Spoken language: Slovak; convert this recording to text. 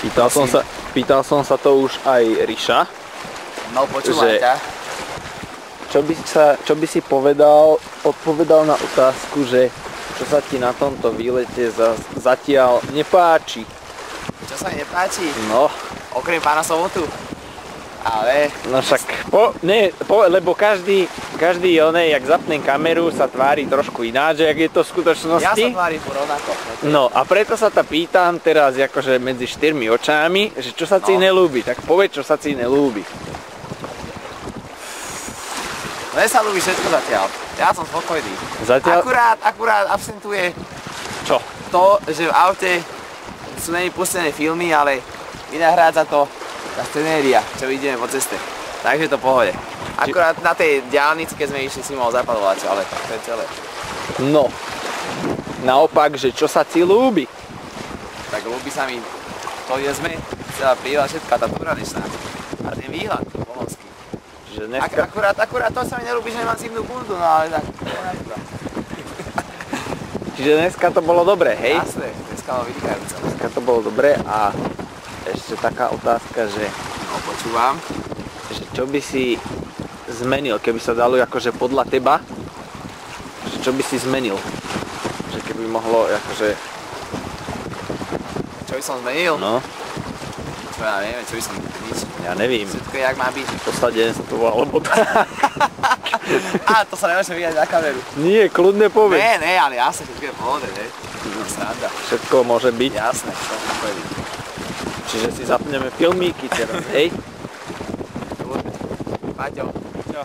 Pýtal som sa to už aj Ríša. No počúvaj ťa. Čo by si odpovedal na otázku, že čo sa ti na tomto výlete zatiaľ nepáči? Čo sa mi nepáči? No. Okrem pána Sobotu. Ale... No však, lebo každý onej, jak zapnem kameru, sa tvári trošku ináč, jak je to v skutočnosti. Ja sa tvárim rovnako. No a preto sa pýtam teraz akože medzi 4 očami, že čo sa ti nelúbi, tak povedz, čo sa ti nelúbi. Mne sa ľúbi všetko zatiaľ. Ja som spokojný. Zatiaľ? Akurát absentuje čo? To, že v aute sú nemi pustené filmy, ale vynahrádza to tá scenéria, čo ideme po ceste. Takže to pohode. Akurát na tej diaľnici, keď sme išli, si mohol zapadovať, ale to je celé. No, naopak, že čo sa ti ľúbi? Tak ľúbi sa mi to, že sme celá príjela všetká tá túradečná. A ten výhľad, pomorský. Že dneska... Akurát to sa mi nelúbi, že nemám zimnú bundu, no ale tak... Čiže dneska to bolo dobre, hej? Jasné, dneska bolo vynikajúce. Dneska to bolo dobre a ešte taká otázka, že... No, počúvam. Že čo by si zmenil, keby sa dalo akože podľa teba? Že čo by si zmenil? Že keby mohlo akože... Čo by som zmenil? No. Čo ja neviem, čo by som nič. Ja nevím. Všetko jak má byť. Posledne sa to volalo pod... Á, to sa nemôžeme vidieť na kameru. Nie, kľudne povedz. Ne, ale jasne, všetko je v pohode, ne? Sranda. Všetko môže byť. Jasné, som spokojný. Čiže si zapneme filmíky teraz, hej? Paťo. Čo?